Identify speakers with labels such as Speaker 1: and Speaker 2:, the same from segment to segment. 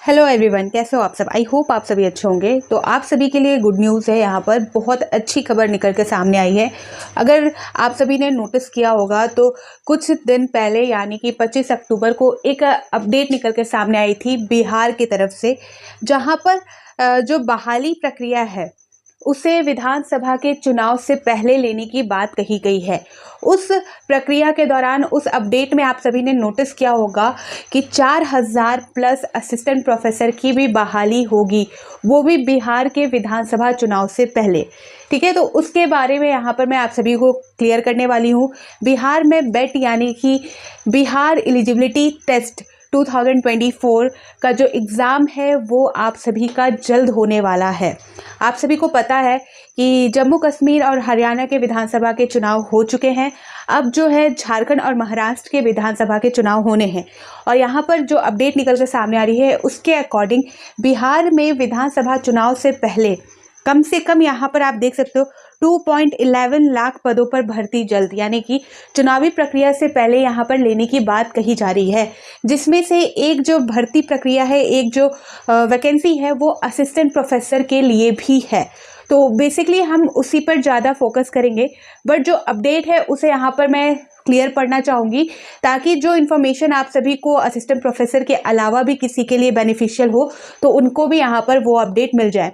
Speaker 1: Hello everyone, कैसे हो आप सब। आई होप आप सभी अच्छे होंगे। तो आप सभी के लिए गुड न्यूज़ है, यहाँ पर बहुत अच्छी खबर निकल के सामने आई है। अगर आप सभी ने नोटिस किया होगा तो कुछ दिन पहले यानी कि 25 अक्टूबर को एक अपडेट निकल के सामने आई थी बिहार की तरफ से, जहाँ पर जो बहाली प्रक्रिया है उसे विधानसभा के चुनाव से पहले लेने की बात कही गई है। उस प्रक्रिया के दौरान उस अपडेट में आप सभी ने नोटिस किया होगा कि 4000 प्लस असिस्टेंट प्रोफेसर की भी बहाली होगी, वो भी बिहार के विधानसभा चुनाव से पहले। ठीक है, तो उसके बारे में यहाँ पर मैं आप सभी को क्लियर करने वाली हूँ। बिहार में बेट यानी कि बिहार एलिजिबिलिटी टेस्ट 2024 का जो एग्ज़ाम है वो आप सभी का जल्द होने वाला है। आप सभी को पता है कि जम्मू कश्मीर और हरियाणा के विधानसभा के चुनाव हो चुके हैं। अब जो है झारखंड और महाराष्ट्र के विधानसभा के चुनाव होने हैं, और यहाँ पर जो अपडेट निकल कर सामने आ रही है उसके अकॉर्डिंग बिहार में विधानसभा चुनाव से पहले कम से कम यहाँ पर आप देख सकते हो 2.11 लाख पदों पर भर्ती जल्द, यानी कि चुनावी प्रक्रिया से पहले यहाँ पर लेने की बात कही जा रही है। जिसमें से एक जो भर्ती प्रक्रिया है, एक जो वैकेंसी है वो असिस्टेंट प्रोफेसर के लिए भी है। तो बेसिकली हम उसी पर ज़्यादा फोकस करेंगे, बट जो अपडेट है उसे यहाँ पर मैं क्लियर पढ़ना चाहूँगी, ताकि जो इन्फॉर्मेशन आप सभी को असिस्टेंट प्रोफेसर के अलावा भी किसी के लिए बेनिफिशियल हो तो उनको भी यहाँ पर वो अपडेट मिल जाए।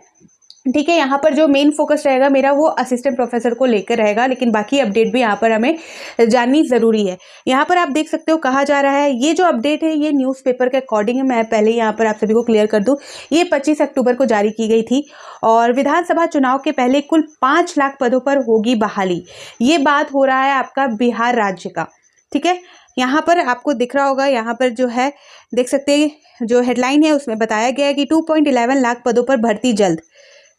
Speaker 1: ठीक है, यहाँ पर जो मेन फोकस रहेगा मेरा वो असिस्टेंट प्रोफेसर को लेकर रहेगा, लेकिन बाकी अपडेट भी यहाँ पर हमें जाननी ज़रूरी है। यहाँ पर आप देख सकते हो कहा जा रहा है, ये जो अपडेट है ये न्यूज़पेपर के अकॉर्डिंग है। मैं पहले यहाँ पर आप सभी को क्लियर कर दूँ, ये 25 अक्टूबर को जारी की गई थी और विधानसभा चुनाव के पहले कुल 5 लाख पदों पर होगी बहाली। ये बात हो रहा है आपका बिहार राज्य का। ठीक है, यहाँ पर आपको दिख रहा होगा, यहाँ पर जो है देख सकते हैं जो हेडलाइन है उसमें बताया गया है कि 2.11 लाख पदों पर भर्ती जल्द।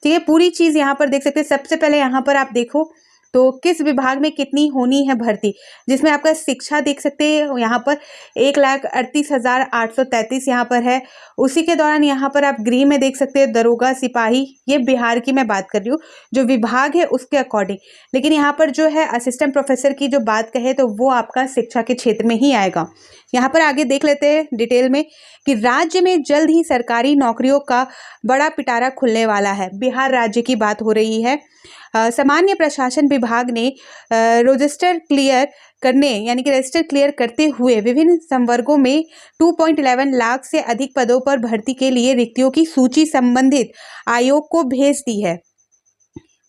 Speaker 1: ठीक है, पूरी चीज़ यहाँ पर देख सकते हैं। सबसे पहले यहाँ पर आप देखो तो किस विभाग में कितनी होनी है भर्ती, जिसमें आपका शिक्षा देख सकते हैं यहाँ पर 1,38,833 यहाँ पर है। उसी के दौरान यहाँ पर आप गृह में देख सकते हैं दरोगा सिपाही, ये बिहार की मैं बात कर रही हूँ जो विभाग है उसके अकॉर्डिंग। लेकिन यहाँ पर जो है असिस्टेंट प्रोफेसर की जो बात कहे तो वो आपका शिक्षा के क्षेत्र में ही आएगा। यहाँ पर आगे देख लेते हैं डिटेल में कि राज्य में जल्द ही सरकारी नौकरियों का बड़ा पिटारा खुलने वाला है। बिहार राज्य की बात हो रही है। सामान्य प्रशासन विभाग ने रजिस्टर क्लियर करने यानी कि रजिस्टर क्लियर करते हुए विभिन्न संवर्गों में 2.11 लाख से अधिक पदों पर भर्ती के लिए रिक्तियों की सूची संबंधित आयोग को भेज दी है।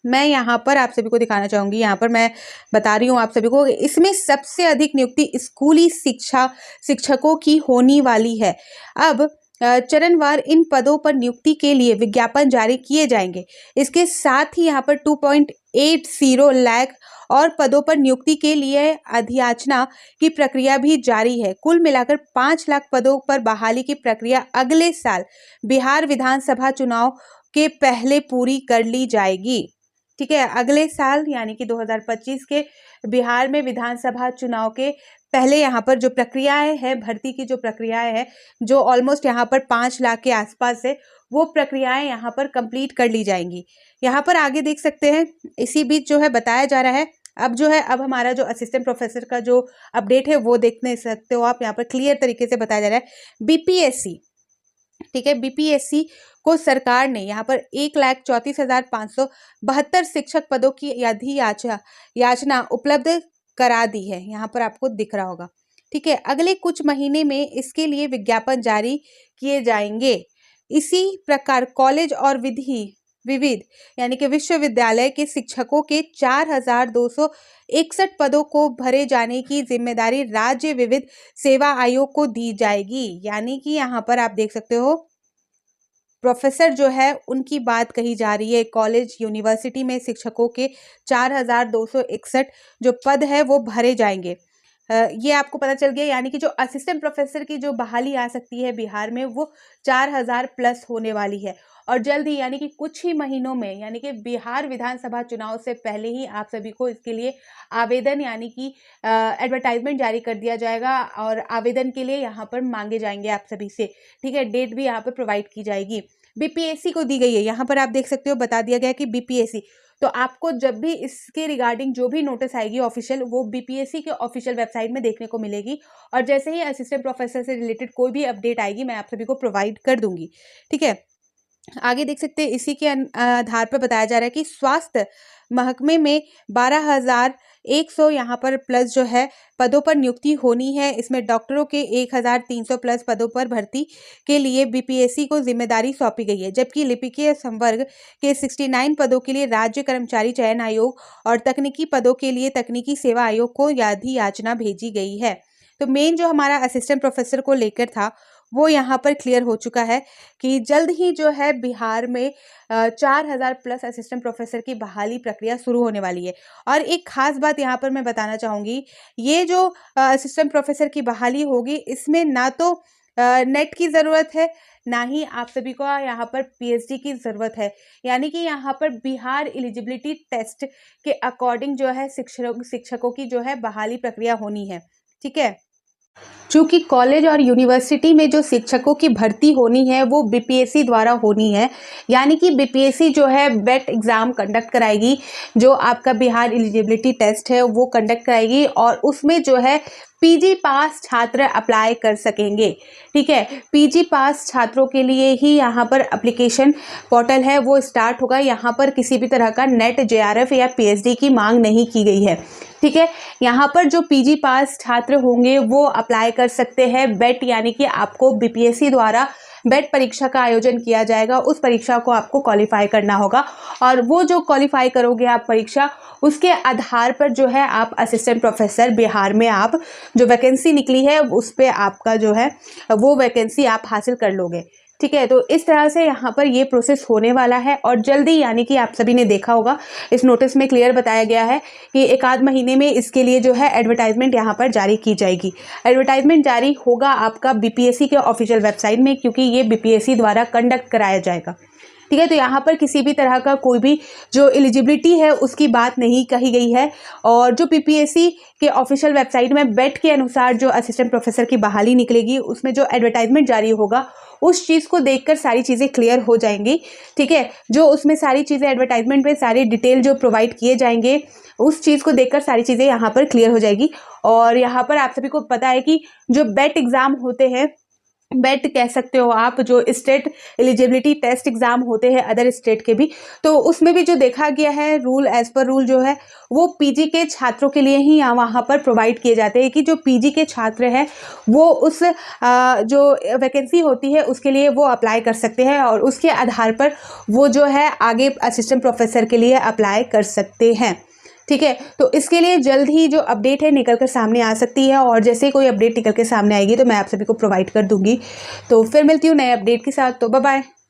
Speaker 1: मैं यहाँ पर आप सभी को दिखाना चाहूँगी, यहाँ पर मैं बता रही हूँ आप सभी को, इसमें सबसे अधिक नियुक्ति स्कूली शिक्षकों की होने वाली है। अब चरणवार इन पदों पर नियुक्ति के लिए विज्ञापन जारी किए जाएंगे। इसके साथ ही यहाँ पर 2.80 लाख और पदों पर नियुक्ति के लिए अधियाचना की प्रक्रिया भी जारी है। कुल मिलाकर 5 लाख पदों पर बहाली की प्रक्रिया अगले साल बिहार विधानसभा चुनाव के पहले पूरी कर ली जाएगी। ठीक है, अगले साल यानी कि 2025 के बिहार में विधानसभा चुनाव के पहले यहाँ पर जो प्रक्रियाएं हैं, भर्ती की जो प्रक्रियाएं हैं, जो ऑलमोस्ट यहाँ पर 5 लाख के आसपास है, वो प्रक्रियाएं यहाँ पर कंप्लीट कर ली जाएंगी। यहाँ पर आगे देख सकते हैं, इसी बीच जो है बताया जा रहा है, अब जो है अब हमारा जो असिस्टेंट प्रोफेसर का जो अपडेट है वो देखने सकते हो आप। यहाँ पर क्लियर तरीके से बताया जा रहा है बीपीएससी। ठीक है, बीपीएससी को सरकार ने यहाँ पर 1,34,572 शिक्षक पदों की याचना उपलब्ध करा दी है। यहाँ पर आपको दिख रहा होगा। ठीक है, अगले कुछ महीने में इसके लिए विज्ञापन जारी किए जाएंगे। इसी प्रकार कॉलेज और विविध यानी कि विश्वविद्यालय के शिक्षकों के 4,261 पदों को भरे जाने की जिम्मेदारी राज्य विविध सेवा आयोग को दी जाएगी। यानी कि यहाँ पर आप देख सकते हो प्रोफेसर जो है उनकी बात कही जा रही है। कॉलेज यूनिवर्सिटी में शिक्षकों के 4,261 जो पद है वो भरे जाएंगे। ये आपको पता चल गया, यानी कि जो असिस्टेंट प्रोफेसर की जो बहाली आ सकती है बिहार में वो 4,000 प्लस होने वाली है। और जल्द ही यानी कि कुछ ही महीनों में यानी कि बिहार विधानसभा चुनाव से पहले ही आप सभी को इसके लिए आवेदन यानी कि एडवर्टाइजमेंट जारी कर दिया जाएगा और आवेदन के लिए यहाँ पर मांगे जाएंगे आप सभी से। ठीक है, डेट भी यहाँ पर प्रोवाइड की जाएगी। बीपीएससी को दी गई है, यहाँ पर आप देख सकते हो बता दिया गया कि बीपीएससी तो आपको जब भी इसके रिगार्डिंग जो भी नोटिस आएगी ऑफिशियल, वो बीपीएससी के ऑफिशियल वेबसाइट में देखने को मिलेगी। और जैसे ही असिस्टेंट प्रोफेसर से रिलेटेड कोई भी अपडेट आएगी मैं आप सभी को प्रोवाइड कर दूंगी। ठीक है, आगे देख सकते हैं इसी के आधार पर बताया जा रहा है कि स्वास्थ्य महकमे में 12,100 यहाँ पर प्लस जो है पदों पर नियुक्ति होनी है। इसमें डॉक्टरों के 1,300 प्लस पदों पर भर्ती के लिए बीपीएससी को जिम्मेदारी सौंपी गई है, जबकि लिपिकीय संवर्ग के 69 पदों के लिए राज्य कर्मचारी चयन आयोग और तकनीकी पदों के लिए तकनीकी सेवा आयोग को याचना भेजी गई है। तो मेन जो हमारा असिस्टेंट प्रोफेसर को लेकर था वो यहाँ पर क्लियर हो चुका है कि जल्द ही जो है बिहार में 4,000 प्लस असिस्टेंट प्रोफेसर की बहाली प्रक्रिया शुरू होने वाली है। और एक खास बात यहाँ पर मैं बताना चाहूँगी, ये जो असिस्टेंट प्रोफेसर की बहाली होगी इसमें ना तो नेट की ज़रूरत है, ना ही आप सभी को यहाँ पर पीएचडी की ज़रूरत है। यानी कि यहाँ पर बिहार एलिजिबिलिटी टेस्ट के अकॉर्डिंग जो है शिक्षकों की जो है बहाली प्रक्रिया होनी है। ठीक है, चूंकि कॉलेज और यूनिवर्सिटी में जो शिक्षकों की भर्ती होनी है वो बीपीएससी द्वारा होनी है, यानी कि बीपीएससी जो है बेट एग्ज़ाम कंडक्ट कराएगी, जो आपका बिहार एलिजिबिलिटी टेस्ट है वो कंडक्ट कराएगी और उसमें जो है पीजी पास छात्र अप्लाई कर सकेंगे। ठीक है, पीजी पास छात्रों के लिए ही यहाँ पर एप्लीकेशन पोर्टल है वो स्टार्ट होगा। यहाँ पर किसी भी तरह का नेट, जेआरएफ या पीएचडी की मांग नहीं की गई है। ठीक है, यहाँ पर जो पीजी पास छात्र होंगे वो अप्लाई कर सकते हैं बेट, यानी कि आपको बीपीएससी द्वारा बेट परीक्षा का आयोजन किया जाएगा, उस परीक्षा को आपको क्वालिफाई करना होगा और वो जो क्वालिफाई करोगे आप परीक्षा, उसके आधार पर जो है आप असिस्टेंट प्रोफेसर बिहार में आप जो वैकेंसी निकली है उस पर आपका जो है वो वैकेंसी आप हासिल कर लोगे। ठीक है, तो इस तरह से यहाँ पर ये प्रोसेस होने वाला है और जल्दी, यानी कि आप सभी ने देखा होगा इस नोटिस में क्लियर बताया गया है कि 1 आध महीने में इसके लिए जो है एडवर्टाइजमेंट यहाँ पर जारी की जाएगी। एडवर्टाइजमेंट जारी होगा आपका बीपीएससी के ऑफिशियल वेबसाइट में, क्योंकि ये बीपीएससी द्वारा कंडक्ट कराया जाएगा। ठीक है, तो यहाँ पर किसी भी तरह का कोई भी जो एलिजिबिलिटी है उसकी बात नहीं कही गई है और जो बीपीएससी के ऑफिशियल वेबसाइट में बेट के अनुसार जो असिस्टेंट प्रोफेसर की बहाली निकलेगी उसमें जो एडवर्टाइजमेंट जारी होगा उस चीज़ को देखकर सारी चीज़ें क्लियर हो जाएंगी। ठीक है, जो उसमें सारी चीज़ें एडवर्टाइजमेंट में सारी डिटेल जो प्रोवाइड किए जाएंगे उस चीज़ को देखकर सारी चीज़ें यहाँ पर क्लियर हो जाएगी। और यहाँ पर आप सभी को पता है कि जो बेट एग्ज़ाम होते हैं, बेट कह सकते हो आप, जो स्टेट एलिजिबिलिटी टेस्ट एग्ज़ाम होते हैं अदर स्टेट के भी, तो उसमें भी जो देखा गया है रूल, एज़ पर रूल जो है वो पीजी के छात्रों के लिए ही वहाँ पर प्रोवाइड किए जाते हैं कि जो पीजी के छात्र हैं वो उस जो वैकेंसी होती है उसके लिए वो अप्लाई कर सकते हैं और उसके आधार पर वो जो है आगे असिस्टेंट प्रोफेसर के लिए अप्लाई कर सकते हैं। ठीक है, तो इसके लिए जल्द ही जो अपडेट है निकल कर सामने आ सकती है और जैसे ही कोई अपडेट निकल के सामने आएगी तो मैं आप सभी को प्रोवाइड कर दूंगी। तो फिर मिलती हूँ नए अपडेट के साथ, तो बाय बाय।